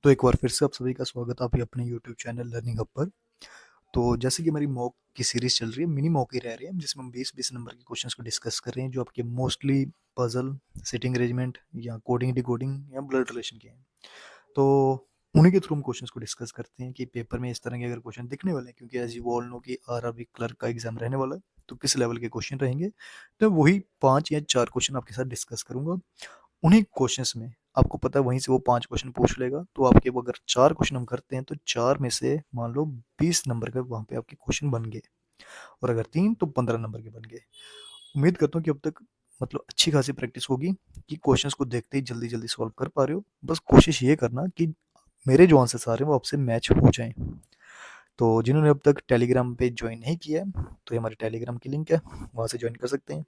तो एक बार फिर से आप सभी का स्वागत है आपके अपने यूट्यूब चैनल लर्निंग हब पर। तो जैसे कि हमारी मॉक की सीरीज चल रही है, मिनी मॉक ही रह रही है, जिसमें हम 20-20 नंबर के क्वेश्चंस को डिस्कस कर रहे हैं, जो आपके मोस्टली पजल, सिटिंग अरेंजमेंट या कोडिंग डिकोडिंग या ब्लड रिलेशन के हैं। तो उन्हीं के थ्रू हम क्वेश्चंस को डिस्कस करते हैं कि पेपर में इस तरह के अगर क्वेश्चन दिखने वाले हैं, क्योंकि एज यू ऑल नो कि आरआरबी क्लर्क का एग्जाम रहने वाला है, तो किस लेवल के क्वेश्चन रहेंगे, तो वही 5 या 4 क्वेश्चन आपके साथ डिस्कस करूंगा। उन्हीं क्वेश्चंस में आपको पता है वहीं से वो 5 क्वेश्चन पूछ लेगा, तो आपके वो अगर 4 क्वेश्चन हम करते हैं तो 4 में से मान लो 20 नंबर के वहाँ पे आपके क्वेश्चन बन गए, और अगर 3 तो 15 नंबर के बन गए। उम्मीद करता हूँ कि अब तक मतलब अच्छी खासी प्रैक्टिस होगी कि क्वेश्चंस को देखते ही जल्दी-जल्दी सॉल्व कर पा रहे हो। बस कोशिश ये करना कि मेरे जो आंसर्स आ रहे हैं वो आपसे मैच हो जाएँ। तो जिन्होंने अब तक टेलीग्राम पे जॉइन नहीं किया है, तो ये हमारे टेलीग्राम की लिंक है, वहाँ से जॉइन कर सकते हैं।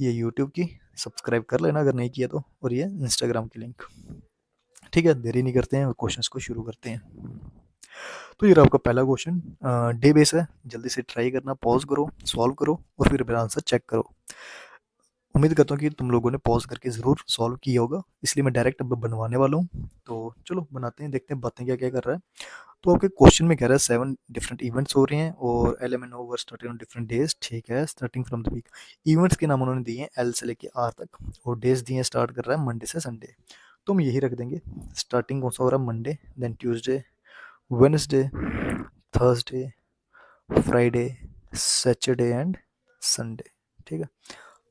ये यूट्यूब की सब्सक्राइब कर लेना अगर नहीं किया तो, और ये इंस्टाग्राम की लिंक। ठीक है, देरी नहीं करते हैं और क्वेश्चंस को शुरू करते हैं। तो ये रहा आपका पहला क्वेश्चन। डे बेस है, जल्दी से ट्राई करना, पॉज करो, सॉल्व करो और फिर मेरा आंसर चेक करो। उम्मीद करता हूँ कि तुम लोगों ने पॉज करके ज़रूर सॉल्व किया होगा, इसलिए मैं डायरेक्ट अब बनवाने वाला हूँ। तो चलो बनाते हैं, देखते हैं बातें क्या क्या कर रहा है। तो आपके क्वेश्चन में कह रहा है 7 डिफरेंट इवेंट्स हो रहे हैं और LMNO were started on different days. ठीक है, starting from the week. Events के नाम उन्होंने दिए हैं L से लेके R तक, और डेज दिए हैं, स्टार्ट कर रहा है मंडे से संडे। तो हम यही रख देंगे। स्टार्टिंग कौन सा हो रहा है? Monday, then Tuesday, Wednesday, Thursday, Friday, Saturday and Sunday. ठीक है,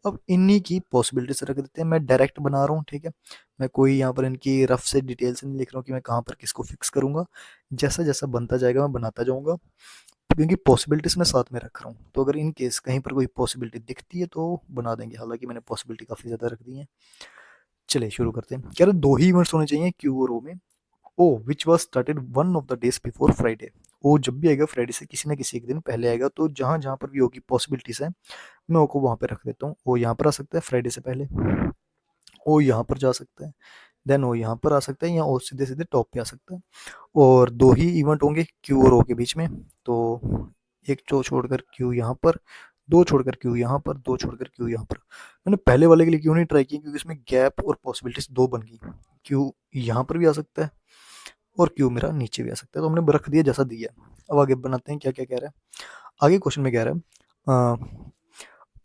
अब इन्हीं की पॉसिबिलिटी से रख देते हैं। मैं डायरेक्ट बना रहा हूँ, ठीक है, मैं कोई यहाँ पर इनकी रफ से डिटेल से नहीं लिख रहा हूँ कि मैं कहाँ पर किसको फिक्स करूँगा। जैसा जैसा बनता जाएगा मैं बनाता जाऊँगा, क्योंकि पॉसिबिलिटीज मैं साथ में रख रहा हूँ। तो अगर इन केस कहीं पर कोई पॉसिबिलिटी दिखती है तो बना देंगे, हालांकि मैंने पॉसिबिलिटी काफ़ी ज़्यादा रख दी है। चलिए शुरू करते हैं। कह रहे 2 ही इवेंट्स होने चाहिए क्यू और ओ में। O which was started one of the days before Friday. ओ जब भी आएगा फ्राइडे से किसी ना किसी एक दिन पहले आएगा, तो जहाँ जहाँ पर भी होगी पॉसिबिलिटीज है, मैं ओ को वहाँ पे रख देता हूँ। ओ यहाँ पर आ सकता है फ्राइडे से पहले, ओ यहाँ पर जा सकता है, देन ओ यहाँ पर आ सकता है, या ओ सीधे सीधे टॉप पे आ सकता है। और 2 ही इवेंट होंगे क्यू और ओ के बीच में, तो एक जो छोड़कर क्यू यहाँ पर, 2 छोड़कर क्यू यहाँ पर, 2 छोड़कर क्यू यहाँ पर। मैंने पहले वाले के लिए क्यों नहीं ट्राई किया, क्योंकि इसमें गैप और पॉसिबिलिटीज 2 बन गई। क्यू यहाँ पर भी आ सकता है और क्यू मेरा नीचे भी आ सकता है, तो हमने रख दिया जैसा दिया। अब आगे बनाते हैं क्या क्या कह रहा है। आगे क्वेश्चन में कह रहा है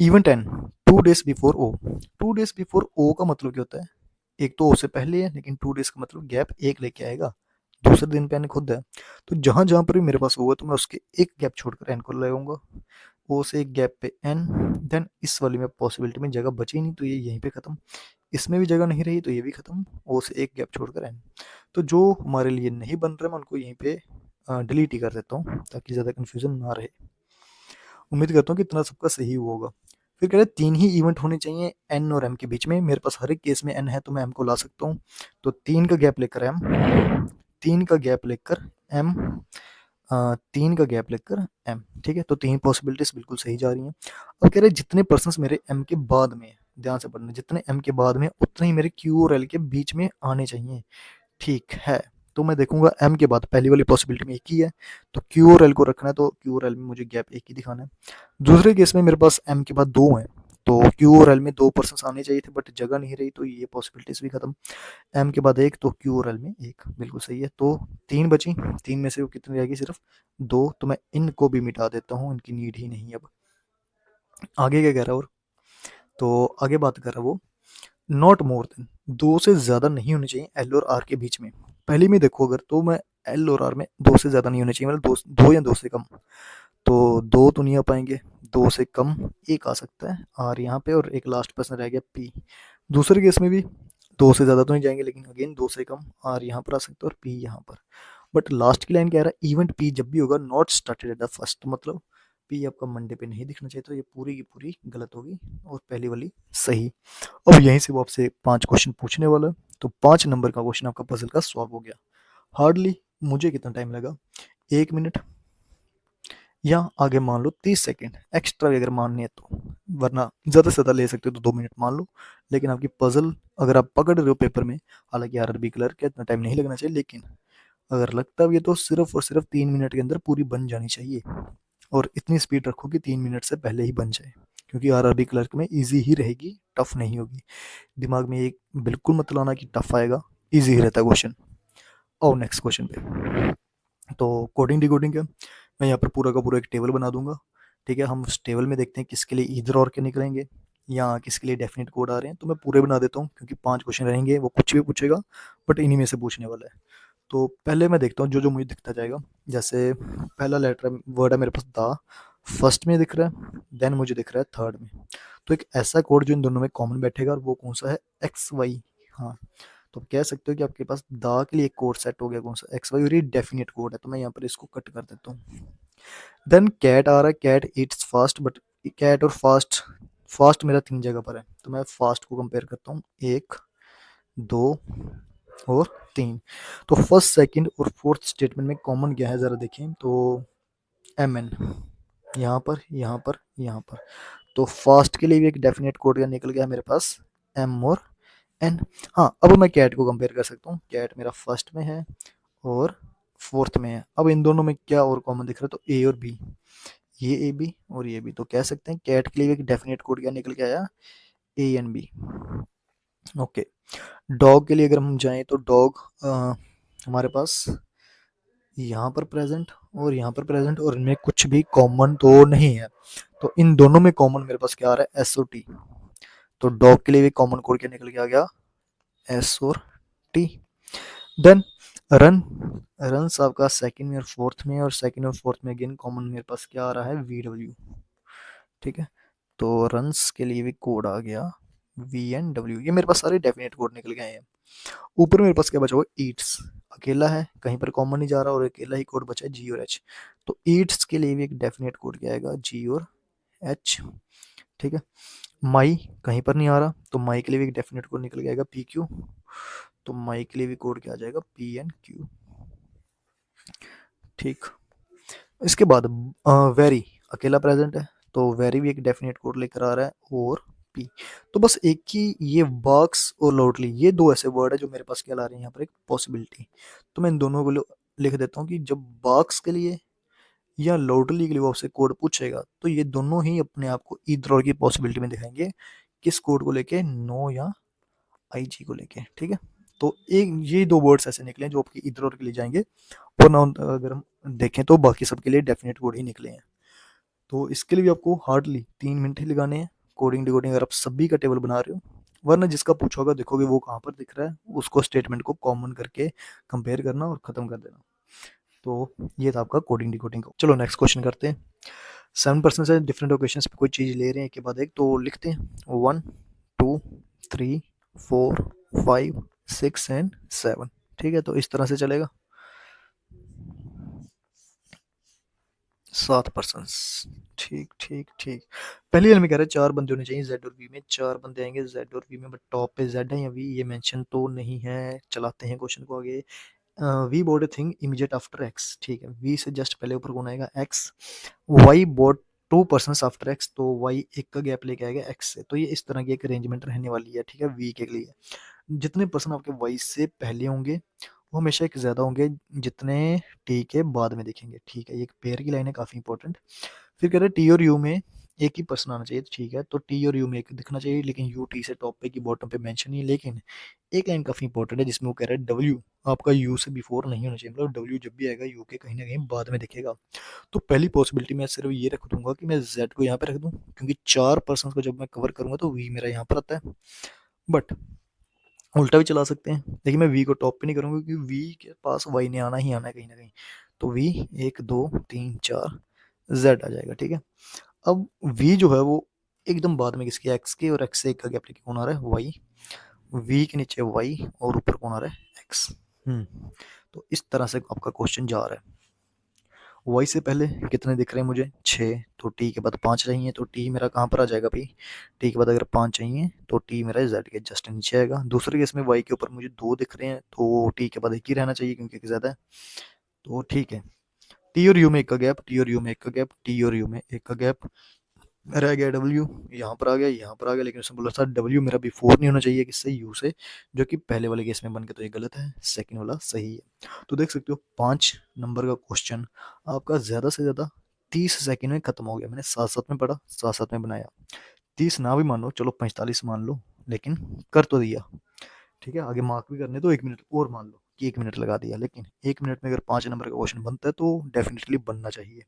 इवेंट एन 2 डेज बिफोर ओ। 2 डेज बिफोर ओ का मतलब क्या होता है? एक तो ओ से पहले है, लेकिन 2 डेज का मतलब गैप एक लेके आएगा, दूसरे दिन पे एन खुद है। तो जहां जहां पर भी मेरे पास ओ है, तो मैं उसके एक गैप छोड़कर एन को लगाऊंगा। ओ से एक गैप पे एन, देन इस वाली में पॉसिबिलिटी में जगह बची नहीं, तो ये यहीं पे खत्म। इसमें भी जगह नहीं रही, तो ये भी खत्म। ओ से एक गैप छोड़कर एन। तो जो हमारे लिए नहीं बन रहा, मैं उनको यहीं पे डिलीट ही कर देता हूँ, ताकि ज़्यादा कन्फ्यूजन ना रहे। उम्मीद करता हूँ कि इतना सबका सही हुआ होगा। फिर कह रहे 3 ही इवेंट होने चाहिए एन और एम के बीच में। मेरे पास हर एक केस में एन है, तो मैं एम को ला सकता हूँ। तो 3 का गैप लेकर एम, 3 का गैप लेकर एम, 3 का गैप लेकर एम। ठीक है, तो 3 पॉसिबिलिटीज बिल्कुल सही जा रही हैं। अब कह रहे जितने पर्सन मेरे एम के बाद में, ध्यान से पढ़ना, जितने एम के बाद में उतने ही मेरे क्यू और एल के बीच में आने चाहिए। ठीक है, तो मैं देखूंगा एम के बाद पहली वाली पॉसिबिलिटी में एक ही है, तो क्यू और एल को रखना है, तो क्यू और एल में मुझे गैप एक ही दिखाना है। दूसरे केस में मेरे पास एम के बाद 2 हैं, तो क्यू और एल में 2 पर्सन आने चाहिए थे, बट जगह नहीं रही, तो ये पॉसिबिलिटीज भी खत्म। एम के बाद 1, तो क्यू और एल में 1, बिल्कुल सही है। तो 3 बची, 3 में से वो कितनी रहेगी? सिर्फ 2। तो मैं इनको भी मिटा देता हूँ, इनकी नीड ही नहीं है अब। आगे क्या कह रहा है? और तो आगे बात कर रहा है वो, नॉट मोर देन, 2 से ज़्यादा नहीं होने चाहिए एल और आर के बीच में। पहले में देखो अगर, तो मैं एल और आर में 2 से ज़्यादा नहीं होने चाहिए, मतलब 2 या 2 से कम। तो 2 तो नहीं आ पाएंगे, 2 से कम 1 आ सकता है, आर यहाँ पे, और एक लास्ट पर्सन रह गया पी। दूसरे केस में भी 2 से ज़्यादा तो नहीं जाएंगे, लेकिन अगेन 2 से कम, आर यहाँ पर आ सकता है और पी यहाँ पर। बट लास्ट की लाइन कह रहा है इवेंट पी जब भी होगा not started at the first, मतलब पी आपका मंडे पे नहीं दिखना चाहिए, तो ये पूरी की पूरी गलत होगी और पहली वाली सही। अब यहीं से वो आपसे 5 क्वेश्चन पूछने वाला है, तो 5 नंबर का क्वेश्चन आपका पजल का सॉल्व हो गया। हार्डली मुझे कितना टाइम लगा? 1 मिनट, या आगे मान लो 30 सेकेंड एक्स्ट्रा भी अगर माननी है तो, वरना ज़्यादा से ज़्यादा ले सकते हो तो 2 मिनट मान लो। लेकिन आपकी पजल अगर आप पकड़ रहे हो पेपर में, हालांकि आरआरबी क्लर्क का इतना टाइम नहीं लगना चाहिए, लेकिन अगर लगता भी है तो सिर्फ और सिर्फ 3 मिनट के अंदर पूरी बन जानी चाहिए। और इतनी स्पीड रखो कि 3 मिनट से पहले ही बन जाए, क्योंकि आरआरबी क्लर्क में ईजी ही रहेगी, टफ नहीं होगी। दिमाग में एक बिल्कुल मत लाना कि टफ आएगा, ईजी ही रहता है क्वेश्चन। और नेक्स्ट क्वेश्चन पे। तो कोडिंग डिकोडिंग क्या, मैं यहाँ पर पूरा का पूरा एक टेबल बना दूंगा। ठीक है, हम उस टेबल में देखते हैं किसके लिए ईदर और के निकलेंगे या किसके लिए डेफिनेट कोड आ रहे हैं। तो मैं पूरे बना देता हूँ क्योंकि 5 क्वेश्चन रहेंगे, वो कुछ भी पूछेगा बट इन्हीं में से पूछने वाला है। तो पहले मैं देखता हूँ जो जो मुझे दिखता जाएगा। जैसे पहला लेटर वर्ड है मेरे पास द, फर्स्ट में दिख रहा है, देन मुझे दिख रहा है थर्ड में। तो एक ऐसा कोड जो इन दोनों में कॉमन बैठेगा, और वो कौन सा है, एक्स वाई। हाँ, तो आप कह सकते हो कि आपके पास दा के लिए एक कोड सेट हो गया, कौन सा, एक्स वाई, और ये डेफिनेट कोड है। तो मैं यहाँ पर इसको कट कर देता हूँ। देन कैट आ रहा है, cat eats fast, but cat और फास्ट, फास्ट मेरा 3 जगह पर है, तो मैं फास्ट को कंपेयर करता हूँ, 1, 2 और 3। तो फर्स्ट, सेकंड और फोर्थ स्टेटमेंट में कॉमन क्या है ज़रा देखें। तो एम एन, यहाँ पर, यहाँ पर, यहाँ पर। तो फास्ट के लिए भी एक डेफिनेट कोड का निकल गया मेरे पास, एम और एन। हाँ, अब मैं कैट को कंपेयर कर सकता हूँ, कैट मेरा फर्स्ट में है और फोर्थ में है। अब इन दोनों में क्या और कॉमन दिख रहा है, तो ए और बी, ये ए बी और ये बी। तो कह सकते हैं कैट के लिए एक डेफिनेट कोड क्या निकल के आया, A and B. Okay, dog के लिए अगर हम जाएं तो डॉग हमारे पास यहाँ पर प्रेजेंट और यहाँ पर प्रेजेंट, और इनमें कुछ भी कॉमन तो नहीं है। तो इन दोनों में कॉमन मेरे पास क्या आ रहा है, एस और टी। तो डॉग के लिए भी कॉमन कोड क्या निकल के आ गया, एस और टी। देन रन, रन आपका सेकंड में और फोर्थ में, और सेकंड और फोर्थ में अगेन कॉमन मेरे पास क्या आ रहा है, वी डब्ल्यू। ठीक है, तो रन्स के लिए भी कोड आ गया, वी एन डब्ल्यू। ये मेरे पास सारे डेफिनेट कोड निकल गए हैं। ऊपर मेरे पास क्या बचा हुआ, ईट्स अकेला है, कहीं पर कॉमन नहीं जा रहा, और अकेला ही कोड बचा है, जी और एच। तो ईट्स के लिए भी एक डेफिनेट कोड क्या आएगा, जी और एच। ठीक है, माई कहीं पर नहीं आ रहा, तो माई के लिए भी एक डेफिनेट कोड निकल जाएगा, पी क्यू। तो माई के लिए भी कोड क्या आ जाएगा, पी एन क्यू। ठीक, इसके बाद वेरी अकेला प्रेजेंट है, तो वेरी भी एक डेफिनेट कोड लेकर आ रहा है, और पी। तो बस एक ही ये बॉक्स और लोटली, ये दो ऐसे वर्ड है जो मेरे पास क्या ला रहे हैं यहाँ पर एक पॉसिबिलिटी। तो मैं इन दोनों को लिख देता हूँ कि जब बॉक्स के लिए या लोटली के लिए वो आपसे कोड पूछेगा, तो ये दोनों ही अपने आप को ईदर और की पॉसिबिलिटी में दिखाएंगे, किस कोड को लेके, नो या आई जी को लेके। ठीक है, तो एक ये दो वर्ड्स ऐसे निकले जो आपकी ईदर और के लिए जाएंगे, और ना अगर हम देखें तो बाकी सबके लिए डेफिनेट कोड ही निकले हैं। तो इसके लिए भी आपको हार्डली 3 मिनट ही लगाने हैं। कोडिंग डिकोडिंग अगर आप सभी का टेबल बना रहे हो, वरना जिसका पूछा होगा देखोगे वो कहाँ पर दिख रहा है, उसको स्टेटमेंट को कॉमन करके कंपेयर करना और ख़त्म कर देना। तो ये था आपका कोडिंग डिकोडिंग का। चलो नेक्स्ट क्वेश्चन करते हैं। 7% से डिफरेंट ओकेशन पे कोई चीज़ ले रहे हैं एक के बाद एक, तो लिखते हैं 1, 2, 3, 4, 5, 6 एंड 7। ठीक है, तो इस तरह से चलेगा। 7%। ठीक ठीक ठीक। पहली वाले में कह रहे हैं 4 बंदे होने चाहिए जेड और वी में, 4 बंदे आएंगे जेड और वी में, बट टॉप पे जेड है या वी ये मेंशन तो नहीं है। चलाते हैं क्वेश्चन को आगे। V boat a thing immediate after X. ठीक है, वी से जस्ट पहले ऊपर कौन आएगा, X. Y boat 2 person after X, तो वाई एक का गैप लेके आएगा एक्स से। तो ये इस तरह की एक अरेंजमेंट रहने वाली है। ठीक है, वी के लिए जितने पर्सन आपके वाई से पहले होंगे वो हमेशा एक ज़्यादा होंगे जितने टी के बाद में दिखेंगे। ठीक है, ये एक पेयर की लाइन है, काफ़ी इंपॉर्टेंट। फिर कह रहे हैं टी और यू में एक ही पर्सन आना चाहिए। ठीक है, तो टी और यू में एक दिखना चाहिए, लेकिन यू टी से टॉप पे की बॉटम पे मेंशन नहीं है। लेकिन एक लाइन काफ़ी इंपॉर्टेंट है जिसमें वो कह रहा है डब्ल्यू आपका यू से बिफोर नहीं होना चाहिए, मतलब डब्ल्यू जब भी आएगा यू के कहीं ना कहीं बाद में दिखेगा। तो पहली पॉसिबिलिटी मैं सिर्फ ये रख दूंगा कि मैं जेड को यहाँ पे रख दूँ, क्योंकि 4 पर्सन को जब मैं कवर करूंगा तो वी मेरा यहाँ पर आता है। बट उल्टा भी चला सकते हैं, लेकिन मैं वी को टॉप पे नहीं करूंगा क्योंकि वी के पास वाई ने आना ही आना है कहीं ना कहीं। तो वी 1, 2, 3, 4 जेड आ जाएगा। ठीक है, अब वी जो है वो एकदम बाद में किसके, एक्स के, और एक्स से एक का गैप लेके कौन आ रहा है, वाई। वी के नीचे वाई और ऊपर कौन आ रहा है, एक्स। तो इस तरह से आपका क्वेश्चन जा रहा है। वाई से पहले कितने दिख रहे हैं मुझे, 6। तो टी के बाद 5 चाहिए, तो टी मेरा कहाँ पर आ जाएगा भाई, टी के बाद अगर 5 चाहिए तो टी मेरा जेड के जस्ट नीचे आएगा। दूसरे केस में वाई के ऊपर मुझे 2 दिख रहे हैं, तो टी के बाद एक ही रहना चाहिए क्योंकि एक ज़्यादा है। तो ठीक है, टी और यू में एक का गैप, टी और यू में एक का गैप, टी और यू में एक का गैप रह गया। डब्ल्यू यहाँ पर आ गया, यहाँ पर आ गया, लेकिन उसने बोला था डब्ल्यू मेरा बिफोर नहीं होना चाहिए किससे, यू से, जो कि पहले वाले केस में बन के, तो ये गलत है, सेकंड वाला सही है। तो देख सकते हो 5 नंबर का क्वेश्चन आपका ज़्यादा से ज़्यादा 30 सेकंड में खत्म हो गया। मैंने साथ साथ में पढ़ा, साथ साथ में बनाया। 30 ना भी मान लो, चलो 45 मान लो, लेकिन कर तो दिया। ठीक है, आगे मार्क भी करने तो 1 मिनट और मान लो, कि 1 मिनट लगा दिया, लेकिन 1 मिनट में अगर 5 नंबर का क्वेश्चन बनता है तो डेफिनेटली बनना चाहिए।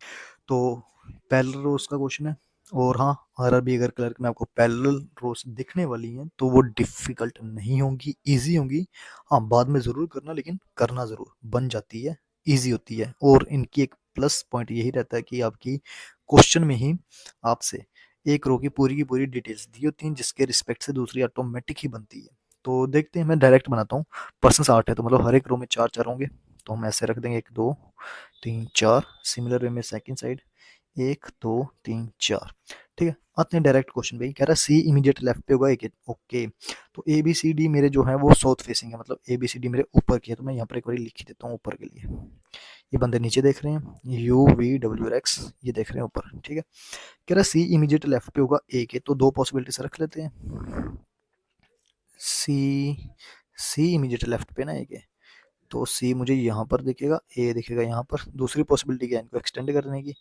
तो पैरेलल रोज का क्वेश्चन है, और हाँ, आरआरबी अगर क्लर्क में आपको पैरेलल रोज दिखने वाली हैं तो वो डिफिकल्ट नहीं होंगी, ईजी होंगी। हाँ, बाद में ज़रूर करना, लेकिन करना ज़रूर, बन जाती है, ईजी होती है। और इनकी एक प्लस पॉइंट यही रहता है कि आपकी क्वेश्चन में ही आपसे एक रो की पूरी डिटेल्स दी होती हैं, जिसके रिस्पेक्ट से दूसरी ऑटोमेटिक ही बनती है। तो देखते हैं, मैं डायरेक्ट बनाता हूँ। पर्सन 8 है तो मतलब हर एक रो में 4 4 होंगे, तो हम ऐसे रख देंगे 1 2 3 4। सिमिलर वे में सेकंड साइड 1 2 3 4। ठीक है, आते हैं डायरेक्ट क्वेश्चन पे। कह रहा है सी इमीडिएट लेफ्ट पे होगा एक, ओके। तो ए बी सी डी मेरे जो है वो साउथ फेसिंग है, मतलब ए बी सी डी मेरे ऊपर की है, तो मैं यहाँ पर एक बार लिख ही देता हूँ ऊपर के लिए। ये बंदे नीचे देख रहे हैं, यू वी डब्ल्यू एक्स, ये देख रहे हैं ऊपर। ठीक है, कह रहा है सी इमीडिएट लेफ्ट पे होगा ए के, तो दो पॉसिबिलिटीज रख लेते हैं। सी सी इमीडिएट लेफ्ट पे ना ए के, तो सी मुझे यहाँ पर दिखेगा, ए दिखेगा यहाँ पर। दूसरी पॉसिबिलिटी क्या है, इनको एक्सटेंड करने की,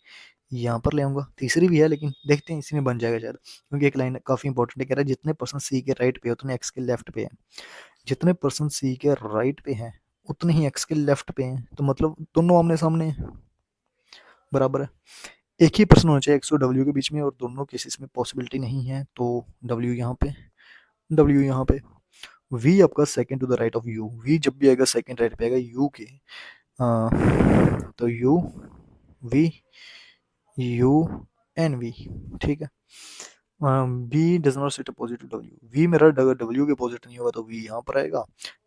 यहाँ पर ले आऊंगा। तीसरी भी है, लेकिन देखते हैं इसी में बन जाएगा शायद, क्योंकि एक लाइन काफी इंपॉर्टेंट है। कह रहा है जितने पर्सन सी के राइट पे है उतने एक्स के लेफ्ट पे है। जितने पर्सन सी के राइट पे हैं उतने ही एक्स के लेफ्ट पे हैं, तो मतलब दोनों आमने सामने हैं, बराबर है। एक ही पर्सन होना चाहिए एक्स और डब्ल्यू के बीच में, और दोनों केसेस में पॉसिबिलिटी नहीं है, तो डब्ल्यू यहाँ पे, डब्ल्यू यहाँ पे। वी आपका second to the right of you, V जब भी आएगा सेकंड राइट पे आएगा यू के। तो U V, U and V. ठीक है, B does not sit opposite to W. V मेरा अगर डब्ल्यू के अपोजिट नहीं होगा तो वी यहाँ पर आएगा,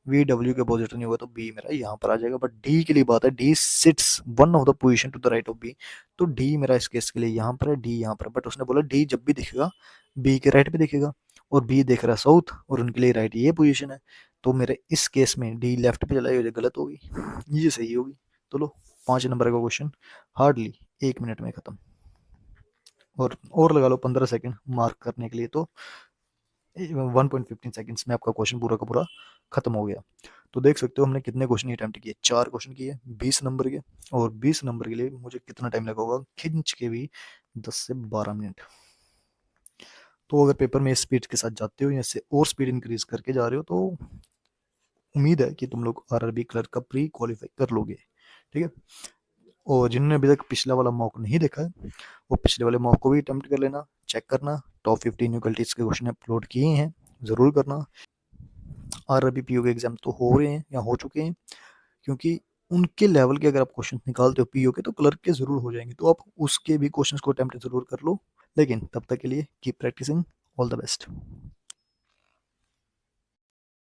वी डब्ल्यू के अपोजिट नहीं होगा तो बी मेरा यहाँ पर आ जाएगा। बट डी के लिए बात है, D sits one of the position to the right of B, तो डी मेरा इस केस के लिए यहाँ पर है, डी यहाँ पर। बट उसने बोला डी जब भी दिखेगा बी के राइट पे दिखेगा, और बी देख रहा है साउथ, और उनके लिए राइट ये पोजीशन है, तो मेरे इस केस में डी लेफ्ट पे चला गया, गलत होगी, ये सही होगी। तो लो, 5 नंबर का क्वेश्चन हार्डली 1 मिनट में खत्म। और लगा लो 15 सेकंड मार्क करने के लिए, तो 1.15 सेकंड्स में आपका क्वेश्चन पूरा का पूरा खत्म हो गया। तो देख सकते हो हमने कितने क्वेश्चन अटेम्प्ट किए, 4 क्वेश्चन किए 20 नंबर के, और 20 नंबर के लिए मुझे कितना टाइम लगा होगा, खिंच के भी 10 से 12 मिनट। तो अगर पेपर में इस स्पीड के साथ जाते हो या इससे और स्पीड इंक्रीज करके जा रहे हो, तो उम्मीद है कि तुम लोग आरआरबी क्लर्क का प्री क्वालिफाई कर लोगे। ठीक है, और जिन्होंने अभी तक पिछला वाला मॉक नहीं देखा है, वो पिछले वाले मॉक को भी अटेम्प्ट कर लेना, चेक करना। टॉप 15 यूकलिटीज के क्वेश्चन अपलोड किए हैं, ज़रूर करना। आरआरबी पीओ के एग्जाम तो हो रहे हैं या हो चुके हैं, क्योंकि उनके लेवल के अगर आप क्वेश्चन निकालते हो पीओ के, तो क्लर्क के ज़रूर हो जाएंगे, तो आप उसके भी क्वेश्चन को अटेम्प्ट ज़रूर कर लो। लेकिन तब तक के लिए keep practising, all the best.